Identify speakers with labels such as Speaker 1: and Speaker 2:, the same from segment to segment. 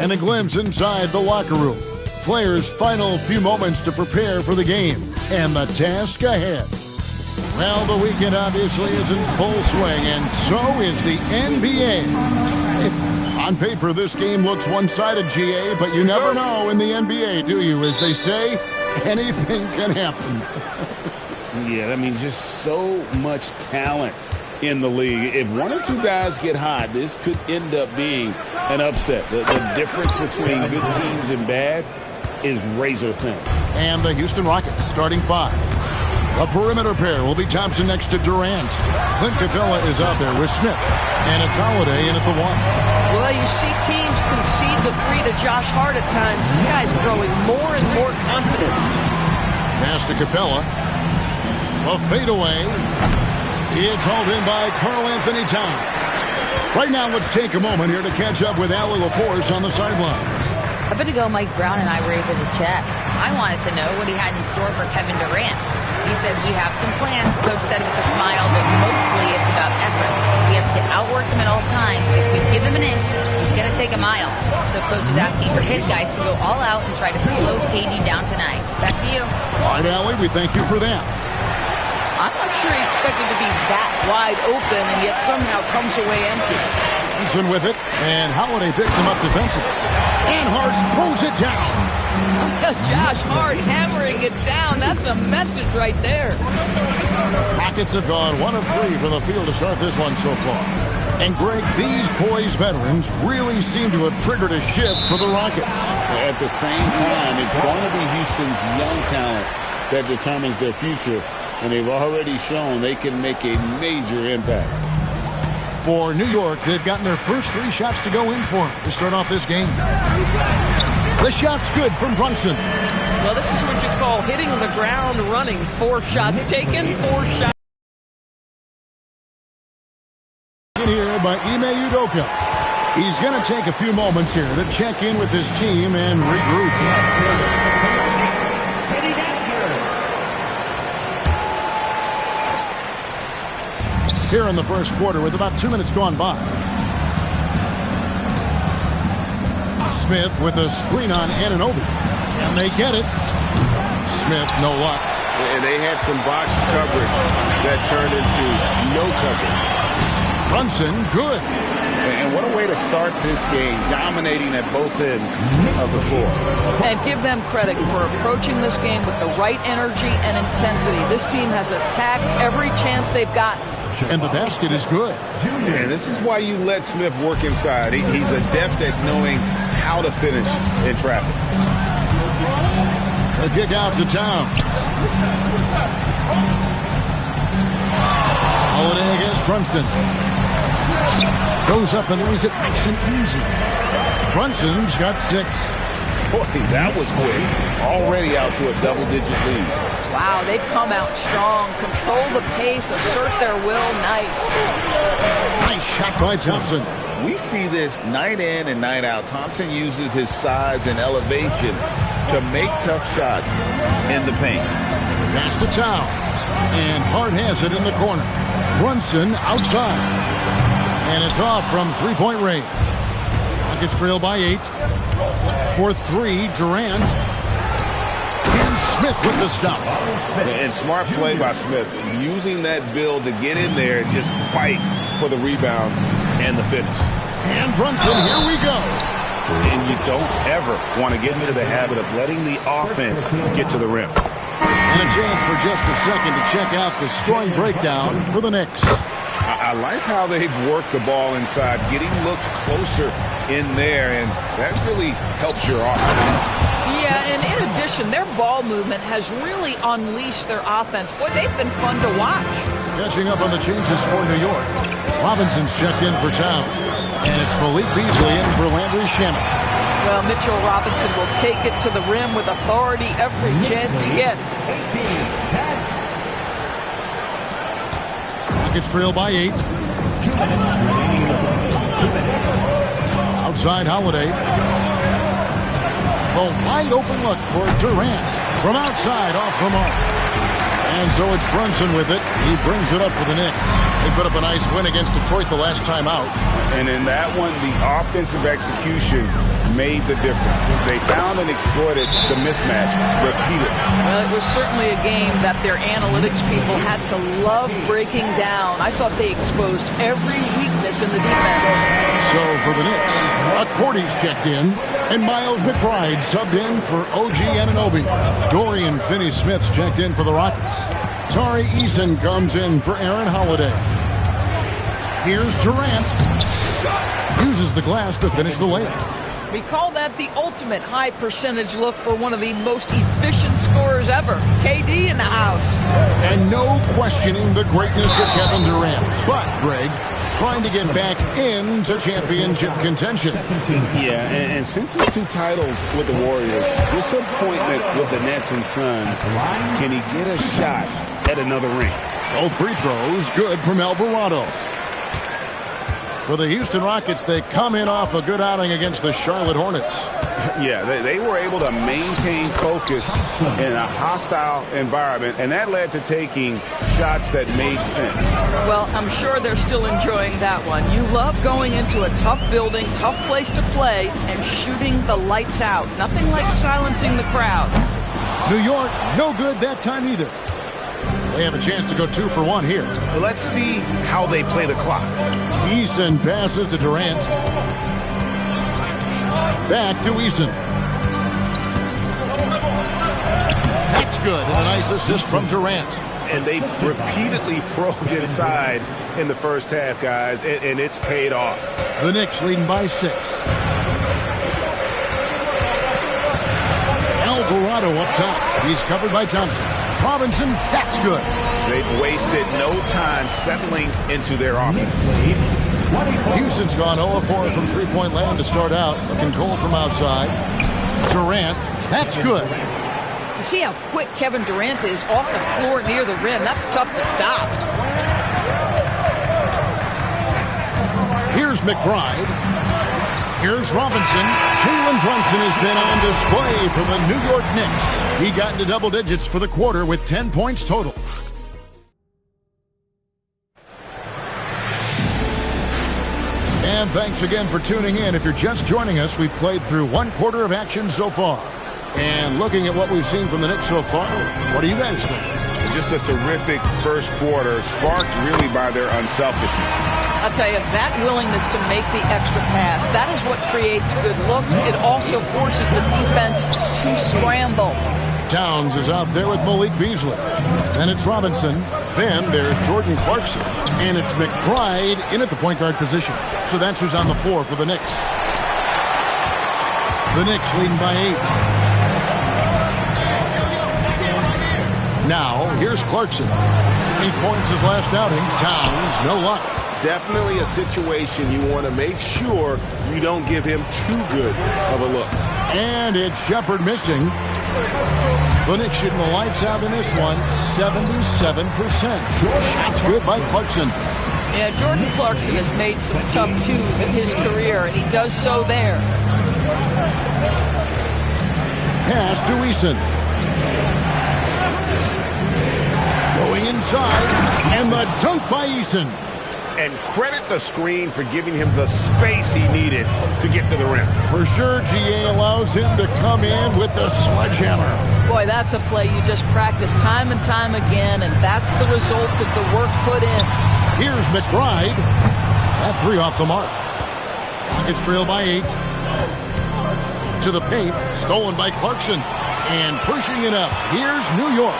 Speaker 1: and a glimpse inside the locker room. Players' final few moments to prepare for the game and the task ahead. Well, the weekend obviously is in full swing, and so is the NBA. On paper, this game looks one-sided, GA, but you never know in the NBA, do you? As they say, anything can happen.
Speaker 2: Yeah, I mean, just so much talent in the league. If one or two guys get hot, this could end up being an upset. The difference between good teams and bad is razor thin.
Speaker 1: And the Houston Rockets starting five. A perimeter pair will be Thompson next to Durant. Clint Capella is out there with Smith. And it's Holiday in at the one.
Speaker 3: Well, you see teams concede the three to Josh Hart at times. This guy's growing more and more confident.
Speaker 1: Pass to Capella. A fadeaway. It's hauled in by Karl Anthony Towns. Right now, let's take a moment here to catch up with Allie LaForce on the sideline.
Speaker 4: A bit ago, Mike Brown and I were able to chat. I wanted to know what he had in store for Kevin Durant. He said, we have some plans, Coach said with a smile, but mostly it's about effort. We have to outwork him at all times. If we give him an inch, he's going to take a mile. So Coach is asking for his guys to go all out and try to slow KD down tonight. Back to you.
Speaker 1: All right, Allie, we thank you for that.
Speaker 3: I'm not sure he expected to be that wide open and yet somehow comes away empty.
Speaker 1: Thompson with it, and Holiday picks him up defensively. And Hart throws it down.
Speaker 3: Josh Hart hammering it down. That's a message right there.
Speaker 1: Rockets have gone 1 of 3 from the field to start this one so far. And Greg, these poised veterans really seem to have triggered a shift for the Rockets.
Speaker 2: At the same time, it's going to be Houston's young talent that determines their future. And they've already shown they can make a major impact.
Speaker 1: For New York, they've gotten their first 3 shots to go in for to start off this game. The shot's good from Brunson.
Speaker 3: Well, this is what you call hitting the ground running. 4 shots taken, 4 shots.
Speaker 1: Here by Ime Udoka. He's going to take a few moments here to check in with his team and regroup. Here in the first quarter with about 2 minutes gone by. Smith with a screen on Anunoby. And they get it. Smith, no luck.
Speaker 2: And they had some botched coverage that turned into no coverage.
Speaker 1: Brunson, good.
Speaker 2: And what a way to start this game, dominating at both ends of the floor.
Speaker 3: And give them credit for approaching this game with the right energy and intensity. This team has attacked every chance they've gotten.
Speaker 1: And the basket is good.
Speaker 2: And this is why you let Smith work inside. He's adept at knowing how to finish in traffic.
Speaker 1: A kick out to Towns. Holiday against Brunson. Goes up and lays it nice and easy. Brunson's got 6.
Speaker 2: Boy, that was quick. Already out to a double-digit lead.
Speaker 3: Wow, they've come out strong. Control the pace, assert their will. Nice.
Speaker 1: Nice shot by Thompson.
Speaker 2: We see this night in and night out. Thompson uses his size and elevation to make tough shots in the paint.
Speaker 1: Pass to Towns. And Hart has it in the corner. Brunson outside. And it's off from three-point range. Rockets trail by 8. For 3, Durant. And Smith with the stop.
Speaker 2: And smart play by Smith. Using that build to get in there and just fight for the rebound and the finish.
Speaker 1: And Brunson, here we go.
Speaker 2: And you don't ever want to get into the habit of letting the offense get to the rim.
Speaker 1: And a chance for just a second to check out the scoring breakdown for the Knicks.
Speaker 2: I like how they've worked the ball inside, getting looks closer in there, and that really helps your offense.
Speaker 3: Yeah, and in addition, their ball movement has really unleashed their offense. Boy, they've been fun to watch.
Speaker 1: Catching up on the changes for New York. Robinson's checked in for Towns. And it's Malik Beasley in for Landry Shamet.
Speaker 3: Well, Mitchell Robinson will take it to the rim with authority every chance he gets.
Speaker 1: Rockets trail by 8. Outside Holiday. A wide open look for Durant. From outside off the mark. And so it's Brunson with it. He brings it up for the Knicks. They put up a nice win against Detroit the last time out.
Speaker 2: And in that one, the offensive execution made the difference. They found and exploited the mismatch repeatedly.
Speaker 3: Well, it was certainly a game that their analytics people had to love breaking down. I thought they exposed every weakness in the defense.
Speaker 1: So for the Knicks, Accordy's checked in, and Miles McBride subbed in for OG Anunoby. Dorian Finney-Smith's checked in for the Rockets. Tari Eason comes in for Aaron Holiday. Here's Durant. Uses the glass to finish the layup.
Speaker 3: We call that the ultimate high percentage look for one of the most efficient scorers ever. KD in the house.
Speaker 1: And no questioning the greatness of Kevin Durant. But, Greg, trying to get back into championship contention.
Speaker 2: Yeah, and since his 2 titles with the Warriors, disappointment with the Nets and Suns, can he get a shot at another ring?
Speaker 1: Both free throws good from Alvarado. For the Houston Rockets, they come in off a good outing against the Charlotte Hornets.
Speaker 2: Yeah, they were able to maintain focus in a hostile environment, and that led to taking shots that made sense.
Speaker 3: Well, I'm sure they're still enjoying that one. You love going into a tough building, tough place to play, and shooting the lights out. Nothing like silencing the crowd.
Speaker 1: New York, no good that time either. They have a chance to go 2 for 1 here.
Speaker 2: Let's see how they play the clock.
Speaker 1: Eason passes to Durant. Back to Eason. That's good. And a nice assist from Durant.
Speaker 2: And they repeatedly probed inside in the first half, guys, and it's paid off.
Speaker 1: The Knicks leading by 6. Alvarado up top. He's covered by Thompson. Robinson, that's good.
Speaker 2: They've wasted no time settling into their offense.
Speaker 1: Houston's gone 0-4 from three-point land to start out. Looking cold from outside. Durant, that's good.
Speaker 3: You see how quick Kevin Durant is off the floor near the rim. That's tough to stop.
Speaker 1: Here's McBride. Here's Robinson. Jalen Brunson has been on display for the New York Knicks. He got into double digits for the quarter with 10 points total. And thanks again for tuning in. If you're just joining us, we've played through 1 quarter of action so far. And looking at what we've seen from the Knicks so far, what do you guys think?
Speaker 2: Just a terrific first quarter, sparked really by their unselfishness.
Speaker 3: I'll tell you, that willingness to make the extra pass, that is what creates good looks. It also forces the defense to scramble.
Speaker 1: Towns is out there with Malik Beasley. Then it's Robinson. Then there's Jordan Clarkson. And it's McBride in at the point guard position. So that's who's on the floor for the Knicks. The Knicks leading by 8. Now, here's Clarkson. 8 points his last outing. Towns, no luck.
Speaker 2: Definitely a situation you want to make sure you don't give him too good of a look.
Speaker 1: And it's Shepherd missing. The Knicks shooting the lights out in this one, 77%. Shots good by Clarkson.
Speaker 3: Yeah, Jordan Clarkson has made some tough twos in his career, and he does so there.
Speaker 1: Pass to Eason. Going inside, and the dunk by Eason.
Speaker 2: And credit the screen for giving him the space he needed to get to the rim.
Speaker 1: For sure, GA allows him to come in with the sledgehammer.
Speaker 3: Boy, that's a play you just practice time and time again, and that's the result of the work put in.
Speaker 1: Here's McBride. That 3 off the mark. It's trailed by 8. To the paint, stolen by Clarkson. And pushing it up, here's New York.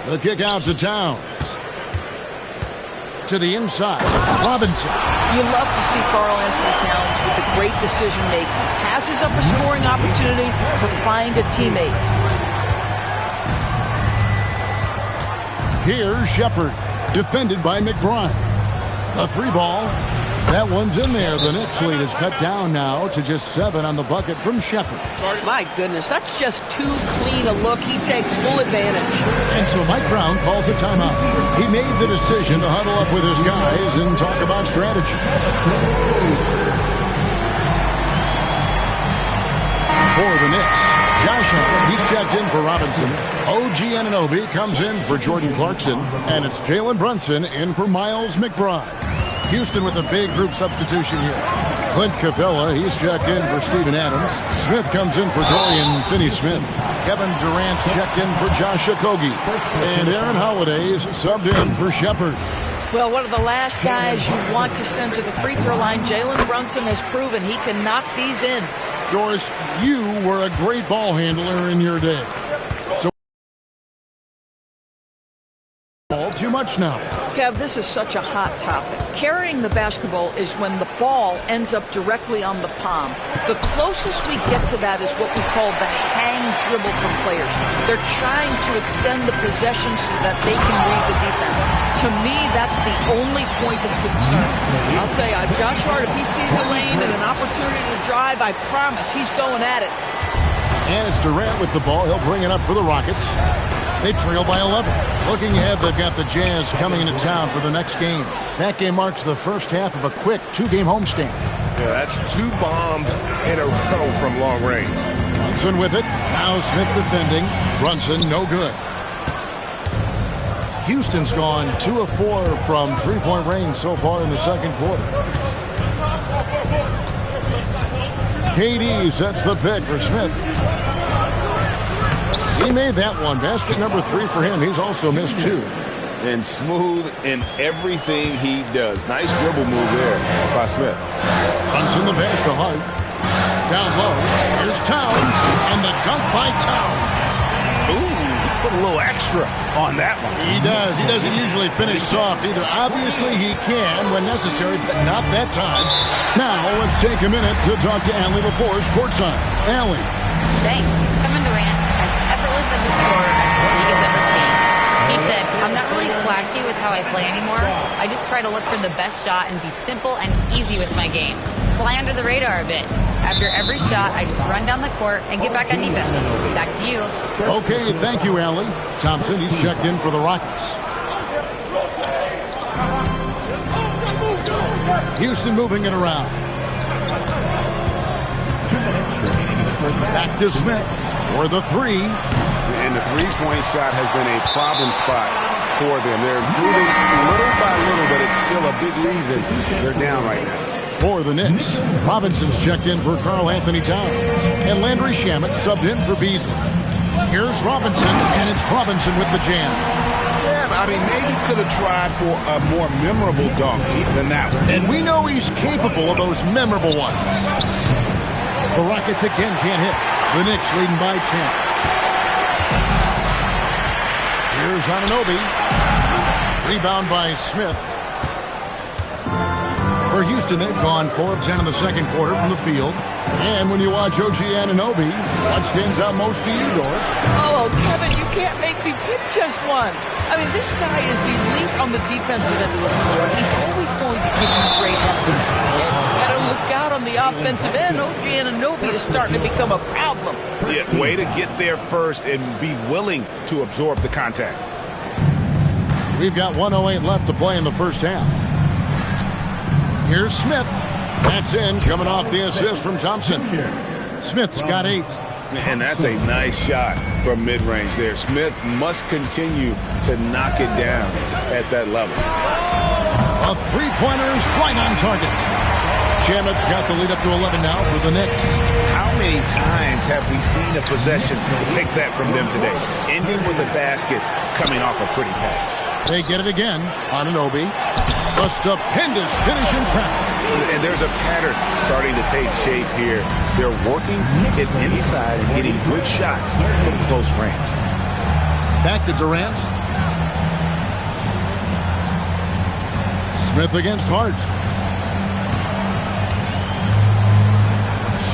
Speaker 1: The kick out to Towns. To the inside, Robinson.
Speaker 3: You love to see Karl-Anthony Towns with the great decision-making. Passes up a scoring opportunity to find a teammate.
Speaker 1: Here's Shepherd, defended by McBride. A 3 ball. That one's in there. The Knicks lead is cut down now to just 7 on the bucket from Shepherd.
Speaker 3: My goodness, that's just too clean a look. He takes full advantage.
Speaker 1: And so Mike Brown calls a timeout. He made the decision to huddle up with his guys and talk about strategy. Smith. He's checked in for Robinson. OG Anunoby comes in for Jordan Clarkson. And it's Jalen Brunson in for Miles McBride. Houston with a big group substitution here. Clint Capella, he's checked in for Steven Adams. Smith comes in for Dorian Finney-Smith. Kevin Durant's checked in for Josh Okogie. And Aaron Holiday is subbed in for Shepard.
Speaker 3: Well, one of the last guys you want to send to the free throw line, Jalen Brunson has proven he can knock these in.
Speaker 1: Doris, you were a great ball handler in your day. So, all too much now.
Speaker 3: Kev, this is such a hot topic. Carrying the basketball is when the ball ends up directly on the palm. The closest we get to that is what we call the hang dribble from players. They're trying to extend the possession so that they can read the defense. To me, that's the only point of concern. I'll tell you, Josh Hart, if he sees a lane and an opportunity to drive, I promise he's going at it.
Speaker 1: And it's Durant with the ball. He'll bring it up for the Rockets. They trail by 11. Looking ahead, they've got the Jazz coming into town for the next game. That game marks the first half of a quick two-game homestand.
Speaker 5: Yeah, that's 2 bombs in a row from long range.
Speaker 1: Brunson with it. Now Smith defending. Brunson, no good. Houston's gone 2 of 4 from three-point range so far in the second quarter. KD sets the pick for Smith. He made that one. Basket number 3 for him. He's also missed 2.
Speaker 2: And smooth in everything he does. Nice dribble move there by Smith.
Speaker 1: Brunson the pass to Hart. Down low. Here's Towns. And the dunk by Towns.
Speaker 2: Ooh, put a little extra on that one.
Speaker 1: He does. He doesn't usually finish soft either. Obviously, he can when necessary, but not that time. Now, let's take a minute to talk to Allie LaForce courtside. Allie.
Speaker 4: Thanks. Kevin Durant, as effortless as a scorer as this league has ever seen. He said, I'm not really flashy with how I play anymore. I just try to look for the best shot and be simple and easy with my game. Fly under the radar a bit. After every shot, I just run down the court and get back on defense. Back to you.
Speaker 1: Okay, thank you, Allie. Thompson, he's checked in for the Rockets. Houston moving it around. Back to Smith for the 3.
Speaker 2: And the three-point shot has been a problem spot for them. They're improving little by little, but it's still a big reason they're down right now.
Speaker 1: For the Knicks, Robinson's checked in for Karl Anthony Towns. And Landry Shamet subbed in for Beasley. Here's Robinson, and it's Robinson with the jam.
Speaker 2: Yeah, I mean, maybe could have tried for a more memorable dunk than that one.
Speaker 1: And we know he's capable of those memorable ones. The Rockets again can't hit. The Knicks leading by 10. Here's Anunoby. Rebound by Smith. For Houston, they've gone 4 of 10 in the second quarter from the field. And when you watch OG Anunoby, what stands out most to you, Doris?
Speaker 3: Oh, Kevin, you can't make me pick just one. I mean, this guy is elite on the defensive end of the floor. He's always going to give you great effort. And better look out on the offensive end. OG Anunoby is starting to become a problem.
Speaker 2: Yeah, way to get there first and be willing to absorb the contact.
Speaker 1: We've got 1:08 left to play in the first half. Here's Smith. That's in, coming off the assist from Thompson. Smith's got 8.
Speaker 2: And that's a nice shot from mid-range there. Smith must continue to knock it down at that level.
Speaker 1: A three-pointer is right on target. Shamet's got the lead up to 11 now for the Knicks.
Speaker 2: How many times have we seen a possession like that from them today? Ending with a basket coming off a pretty pass.
Speaker 1: They get it again. Anunoby. A stupendous finish in traffic.
Speaker 2: And there's a pattern starting to take shape here. They're working it inside and getting good shots from close range.
Speaker 1: Back to Durant. Smith against Hart.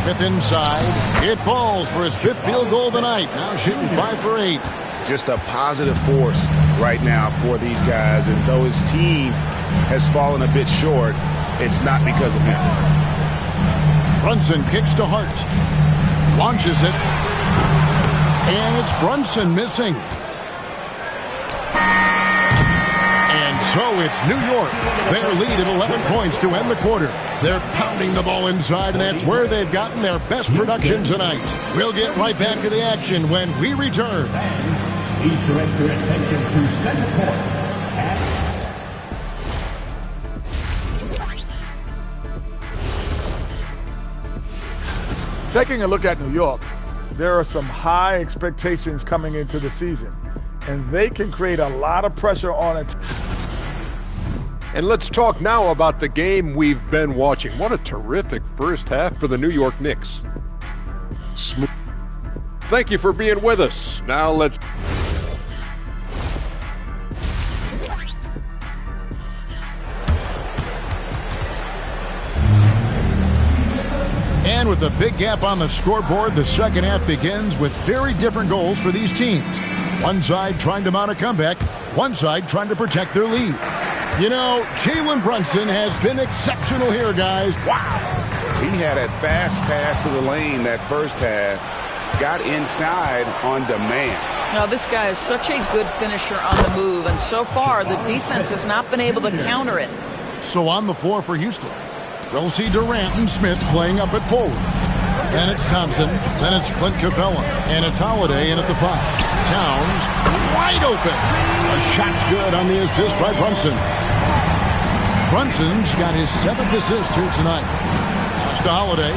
Speaker 1: Smith inside. It falls for his 5th field goal of the night. Now shooting 5 for 8.
Speaker 2: Just a positive force right now for these guys. And though his team has fallen a bit short, it's not because of him.
Speaker 1: Brunson kicks to Hart. Launches it. And it's Brunson missing. And So it's New York. Their lead at 11 points to end the quarter. They're pounding the ball inside, and that's where they've gotten their best production tonight. We'll get right back to the action when we return.
Speaker 6: Please direct your attention to center court.
Speaker 7: Taking a look at New York, there are some high expectations coming into the season, and they can create a lot of pressure on it.
Speaker 8: And let's talk now about the game we've been watching. What a terrific first half for the New York Knicks. Thank you for being with us. Now let's...
Speaker 1: And with a big gap on the scoreboard, the second half begins with very different goals for these teams. One side trying to mount a comeback, one side trying to protect their lead. You know, Jalen Brunson has been exceptional here, guys. Wow!
Speaker 2: He had a fast pass to the lane that first half. Got inside on demand.
Speaker 3: Now, this guy is such a good finisher on the move, and so far the defense has not been able to counter it.
Speaker 1: So on the floor for Houston, we'll see Durant and Smith playing up at forward. Then it's Thompson, then it's Clint Capella, and it's Holiday in at the 5. Towns, wide open. A shot's good on the assist by Brunson. Brunson's got his 7th assist here tonight. Pass to Holiday,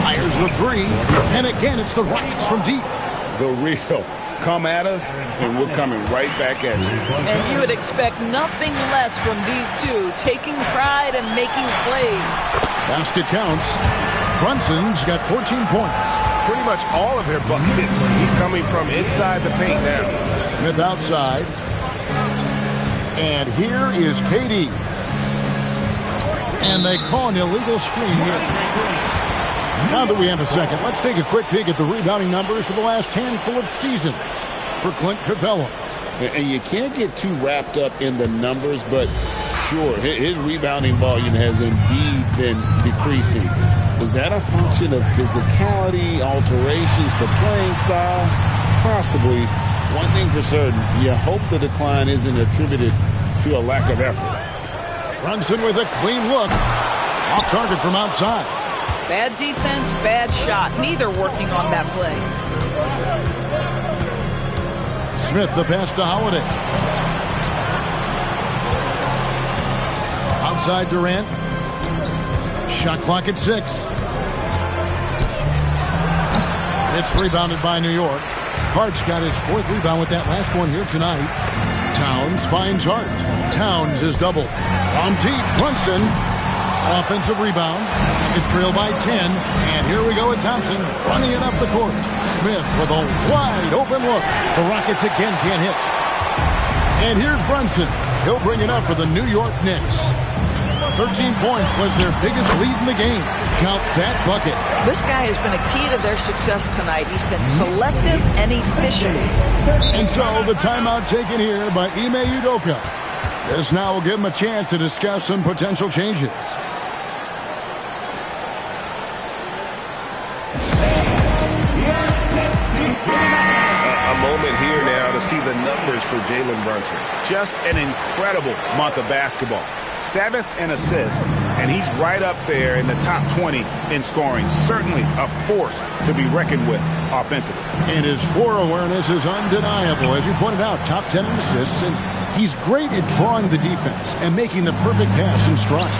Speaker 1: fires the 3, and again it's the Rockets from deep.
Speaker 2: The real. Come at us, and we're coming right back at you.
Speaker 3: And you would expect nothing less from these two, taking pride and making plays.
Speaker 1: Basket counts. Brunson's got 14 points.
Speaker 5: Pretty much all of their buckets. He's coming from inside the paint now.
Speaker 1: Smith outside. And here is KD. And they call an illegal screen here. Now that we have a second, let's take a quick peek at the rebounding numbers for the last handful of seasons for Clint Capella.
Speaker 2: And you can't get too wrapped up in the numbers, but sure, his rebounding volume has indeed been decreasing. Was that a function of physicality, alterations to playing style? Possibly. One thing for certain, you hope the decline isn't attributed to a lack of effort.
Speaker 1: Brunson with a clean look. Off target from outside.
Speaker 3: Bad defense, bad shot. Neither working on that play.
Speaker 1: Smith the pass to Holiday. Outside Durant. Shot clock at 6. It's rebounded by New York. Hart's got his 4th rebound with that last one here tonight. Towns finds Hart. Towns is double. On deep, Brunson. Offensive rebound. It's trailed by 10. And here we go with Thompson running it up the court. Smith with a wide open look. The Rockets again can't hit. And here's Brunson. He'll bring it up for the New York Knicks. 13 points was their biggest lead in the game. Count that bucket.
Speaker 3: This guy has been a key to their success tonight. He's been selective and efficient.
Speaker 1: And so the timeout taken here by Ime Udoka. This now will give him a chance to discuss some potential changes.
Speaker 5: A moment here now to see the numbers for Jalen Brunson.
Speaker 2: Just an incredible month of basketball. 7th in assists, and he's right up there in the top 20 in scoring. Certainly a force to be reckoned with offensively.
Speaker 1: And his floor awareness is undeniable. As you pointed out, top 10 in assists, and he's great at drawing the defense and making the perfect pass in stride.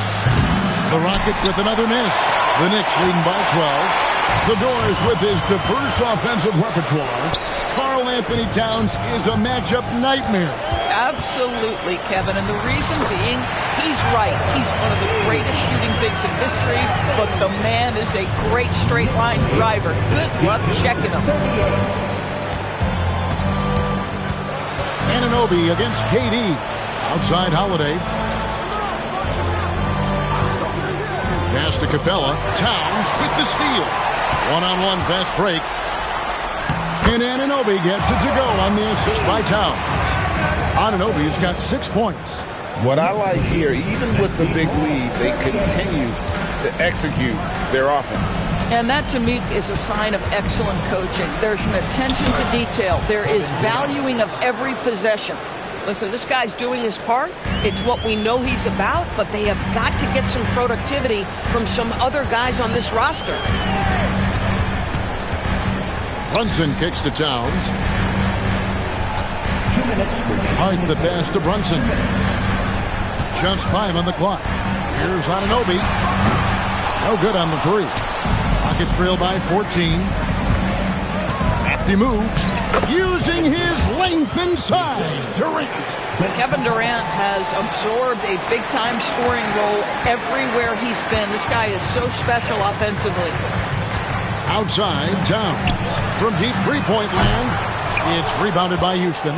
Speaker 1: The Rockets with another miss. The Knicks leading by 12. The Doors with his diverse offensive repertoire. Karl Anthony Towns is a matchup nightmare.
Speaker 3: Absolutely, Kevin. And the reason being, he's right. He's one of the greatest shooting bigs in history, but the man is a great straight-line driver. Good luck checking him.
Speaker 1: Anunoby against KD. Outside Holiday. Pass to Capella. Towns with the steal. One-on-one fast break. And Anunoby gets it to go on the assist by Towns. Anunoby's got 6 points.
Speaker 2: What I like here, even with the big lead, they continue to execute their offense.
Speaker 3: And that, to me, is a sign of excellent coaching. There's an attention to detail. There is valuing of every possession. Listen, this guy's doing his part. It's what we know he's about, but they have got to get some productivity from some other guys on this roster.
Speaker 1: Brunson kicks to Towns.
Speaker 6: 2 minutes remaining.
Speaker 1: Hart the pass to Brunson. Just 5 on the clock. Here's Anunoby. No good on the 3. Rockets trail by 14. Crafty move. Using his length inside. Durant.
Speaker 3: Kevin Durant has absorbed a big-time scoring role everywhere he's been. This guy is so special offensively.
Speaker 1: Outside, Towns. From deep three-point land. It's rebounded by Houston.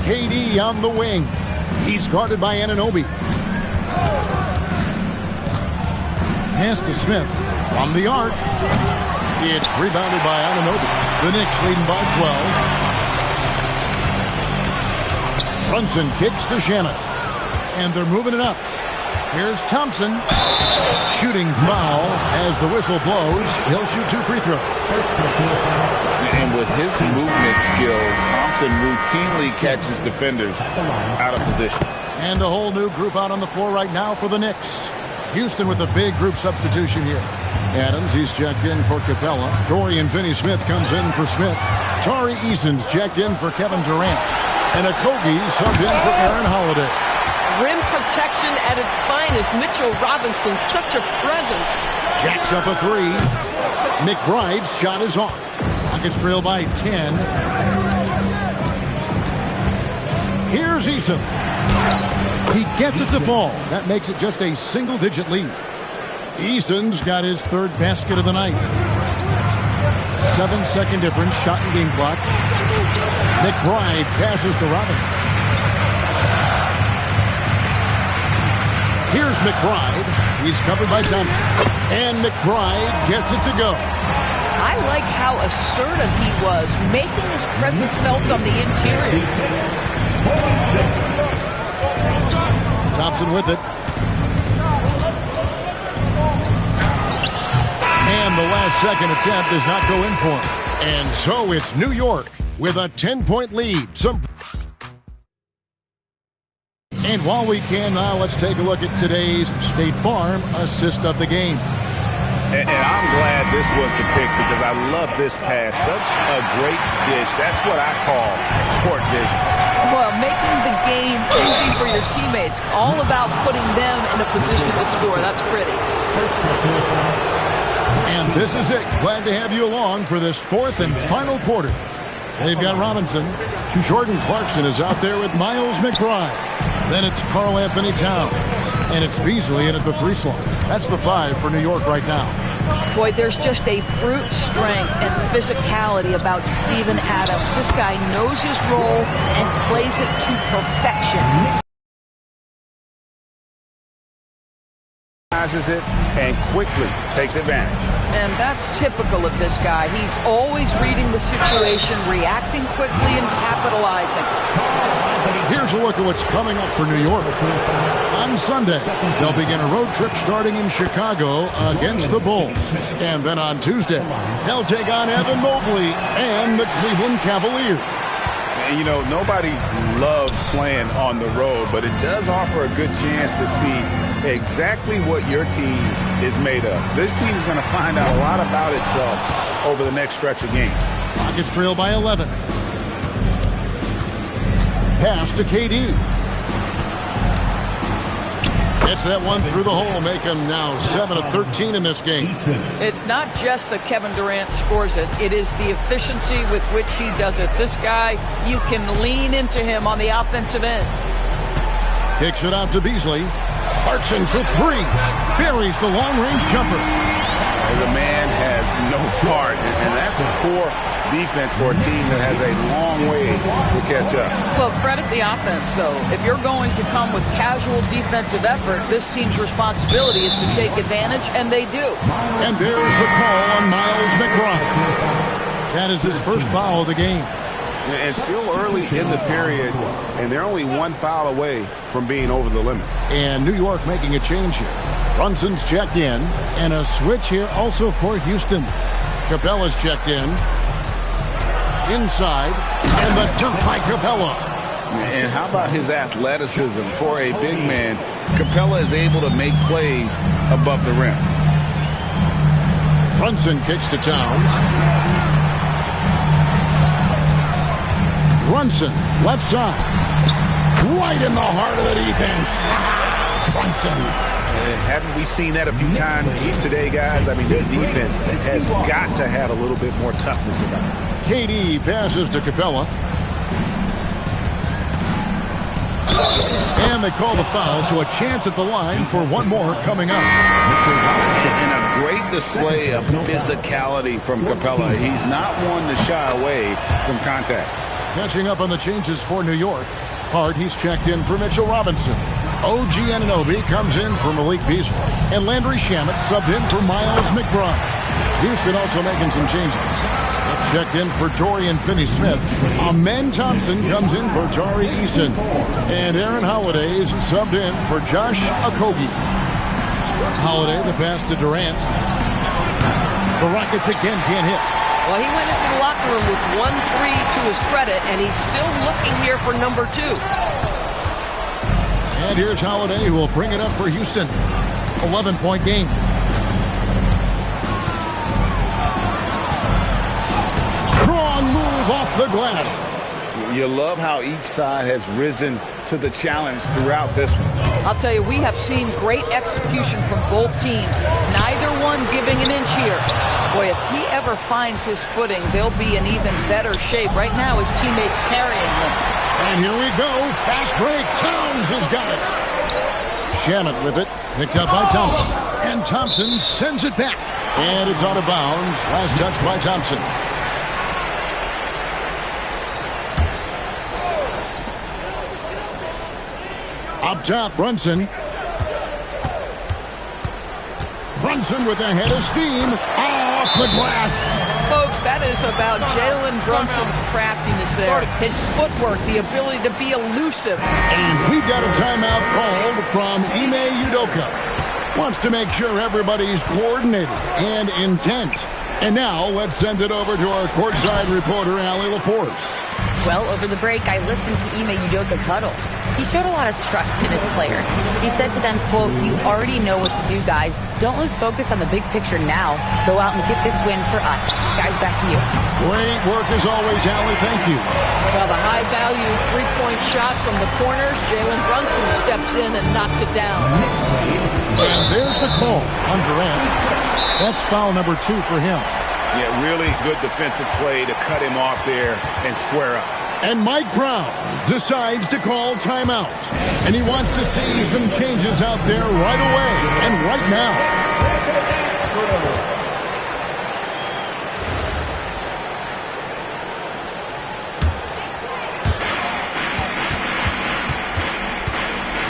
Speaker 1: KD on the wing. He's guarded by Anunoby. Pass to Smith from the arc. It's rebounded by Anunoby. The Knicks leading by 12. Brunson kicks to Shamet. And they're moving it up. Here's Thompson. Shooting foul as the whistle blows. He'll shoot 2 free throws.
Speaker 2: And with his movement skills, Thompson routinely catches defenders out of position.
Speaker 1: And a whole new group out on the floor right now for the Knicks. Houston with a big group substitution here. Adams, he's checked in for Capella. Dorian Finney-Smith comes in for Smith. Tari Eason's checked in for Kevin Durant. And Okogie subbed in for Aaron Holiday.
Speaker 3: Rim protection at its finest. Mitchell Robinson, such a presence.
Speaker 1: Jacks up a 3. McBride's shot is off. Rockets trail by 10. Here's Eason. He gets it to fall. That makes it just a single-digit lead. Eason's got his 3rd basket of the night. 7-second difference, shot and game clock. McBride passes to Robinson. Here's McBride. He's covered by Thompson. And McBride gets it to go.
Speaker 3: I like how assertive he was, making his presence felt on the interior.
Speaker 1: Thompson with it. And the last second attempt does not go in for him. And so it's New York with a 10-point lead. And while we can now, let's take a look at today's State Farm assist of the game.
Speaker 2: And I'm glad this was the pick because I love this pass. Such a great dish. That's what I call court vision.
Speaker 3: Well, making the game easy for your teammates. All about putting them in a position to score. That's pretty.
Speaker 1: And this is it. Glad to have you along for this 4th and final quarter. They've got Robinson. Jordan Clarkson is out there with Miles McBride. Then it's Karl Anthony Towns. And it's Beasley in at the 3 slot. That's the 5 for New York right now.
Speaker 3: Boy, there's just a brute strength and physicality about Steven Adams. This guy knows his role and plays it to perfection.
Speaker 2: It and quickly takes advantage.
Speaker 3: And that's typical of this guy. He's always reading the situation, reacting quickly, and capitalizing.
Speaker 1: Here's a look at what's coming up for New York. On Sunday, they'll begin a road trip starting in Chicago against the Bulls. And then on Tuesday, they'll take on Evan Mobley and the Cleveland Cavaliers.
Speaker 2: And, you know, nobody loves playing on the road, but it does offer a good chance to see exactly what your team is made of. This team is going to find out a lot about itself over the next stretch of games.
Speaker 1: Rockets trail by 11. Pass to KD. Gets that one through the hole, make him now 7 of 13 in this game.
Speaker 3: It's not just that Kevin Durant scores it. It is the efficiency with which he does it. This guy, you can lean into him on the offensive end.
Speaker 1: Kicks it out to Beasley. Clarkson for 3. Buries the long-range jumper.
Speaker 2: The man has no part, and that's a poor defense for a team that has a long way to catch up.
Speaker 3: Well, credit the offense, though. If you're going to come with casual defensive effort, this team's responsibility is to take advantage, and they do.
Speaker 1: And there's the call on Miles McBride. That is his first foul of the game.
Speaker 2: And still early in the period, and they're only 1 foul away from being over the limit.
Speaker 1: And New York making a change here. Brunson's checked in, and a switch here also for Houston. Capella's checked in. inside, and the dunk by Capella.
Speaker 2: And how about his athleticism for a big man? Capella is able to make plays above the rim.
Speaker 1: Brunson kicks to Towns. Brunson, left side. Right in the heart of the defense. Brunson.
Speaker 5: Haven't we seen that a few times today, guys? I mean, their defense has got to have a little bit more toughness about it.
Speaker 1: KD passes to Capella. And they call the foul, so a chance at the line for one more coming up.
Speaker 2: And a great display of physicality from Capella. He's not one to shy away from contact.
Speaker 1: Catching up on the changes for New York. Hart, he's checked in for Mitchell Robinson. OG Anunoby comes in for Malik Beasley. And Landry Shamet subbed in for Miles McBride. Houston also making some changes. Smith checked in for Dorian Finney-Smith. Amen Thompson comes in for Tari Eason. And Aaron Holiday is subbed in for Josh Okogie. Holiday, the pass to Durant. The Rockets again can't hit.
Speaker 9: Well, he went into the locker room with 1-3 to his credit, and he's still looking here for number 2.
Speaker 1: And here's Holiday, who will bring it up for Houston. 11-point game. Strong move off the glass.
Speaker 2: You love how each side has risen to the challenge throughout this one.
Speaker 3: I'll tell you, we have seen great execution from both teams. Neither one giving an inch here. Boy, if he ever finds his footing, they'll be in even better shape. Right now, his teammates carrying him.
Speaker 1: And here we go. Fast break. Towns has got it. Shamet with it. Picked up by Thompson. And Thompson sends it back. And it's out of bounds. Last touch by Thompson. Up top, Brunson. Brunson with a head of steam. Off the glass.
Speaker 3: Folks, that is about Jalen Brunson's craftiness there. His footwork, the ability to be elusive.
Speaker 1: And we got a timeout called from Ime Udoka. Wants to make sure everybody's coordinated and intent. And now let's send it over to our courtside reporter, Allie LaForce.
Speaker 4: Well, over the break, I listened to Ime Udoka's huddle. He showed a lot of trust in his players. He said to them, quote, "You already know what to do, guys. Don't lose focus on the big picture now. Go out and get this win for us." Guys, back to you.
Speaker 1: Great work as always, Allie. Thank you.
Speaker 3: Well, the high-value three-point shot from the corners. Jalen Brunson steps in and knocks it down.
Speaker 1: And there's the call on Durant. That's foul number 2 for him.
Speaker 2: Yeah, really good defensive play to cut him off there and square up.
Speaker 1: And Mike Brown decides to call timeout. And he wants to see some changes out there right away and right now.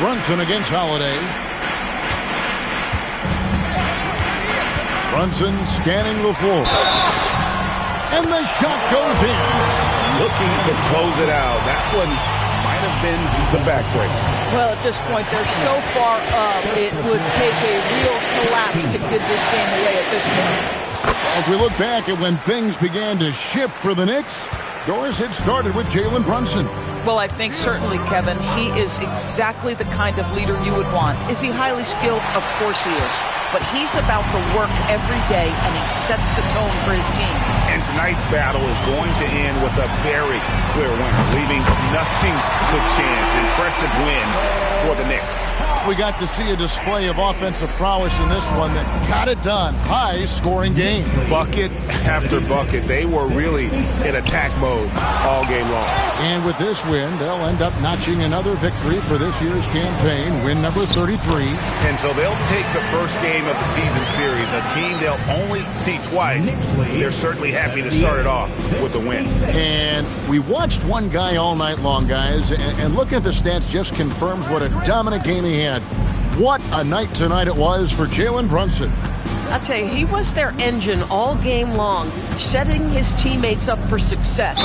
Speaker 1: Brunson against Holiday. Brunson scanning the floor. And the shot goes in.
Speaker 2: Looking to close it out. That one might have been the backbreak.
Speaker 3: Well, at this point, they're so far up, it would take a real collapse to give this game away at this point.
Speaker 1: If we look back at when things began to shift for the Knicks, Doris, it started with Jalen Brunson.
Speaker 3: Well, I think certainly, Kevin, he is exactly the kind of leader you would want. Is he highly skilled? Of course he is. But he's about the work every day, and he sets the tone for his team.
Speaker 2: And tonight's battle is going to end with a very clear winner, leaving nothing to chance. Impressive win for the Knicks.
Speaker 1: We got to see a display of offensive prowess in this one that got it done. High-scoring game.
Speaker 5: Bucket after bucket. They were really in attack mode all game long.
Speaker 1: And with this win, they'll end up notching another victory for this year's campaign, win number 33.
Speaker 5: And so they'll take the first game of the season series, a team they'll only see twice. They're certainly happy to start it off with a win.
Speaker 1: And we watched one guy all night long, guys, and looking at the stats just confirms what a dominant game he had. What a night tonight it was for Jalen Brunson.
Speaker 9: I'll tell you, he was their engine all game long, setting his teammates up for success.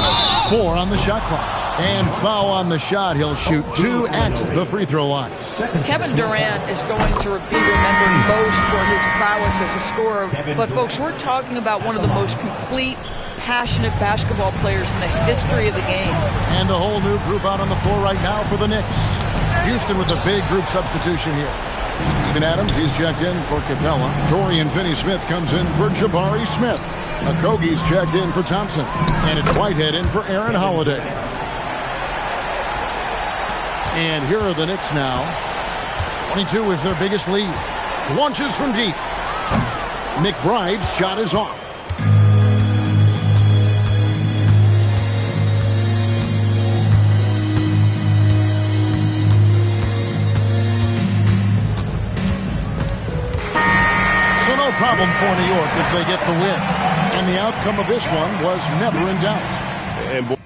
Speaker 1: 4 on the shot clock. And foul on the shot. He'll shoot 2 at the free throw line.
Speaker 3: Kevin Durant is going to be remembered most for his prowess as a scorer. But, folks, we're talking about one of the most complete passionate basketball players in the history of the game.
Speaker 1: And a whole new group out on the floor right now for the Knicks. Houston with a big group substitution here. Steven Adams, he's checked in for Capella. Dorian Finney-Smith comes in for Jabari Smith. Okogie's checked in for Thompson. And it's Whitehead in for Aaron Holiday. And here are the Knicks now. 22 is their biggest lead. Launches from deep. McBride's shot is off. So no problem for New York as they get the win. And the outcome of this one was never in doubt.
Speaker 5: And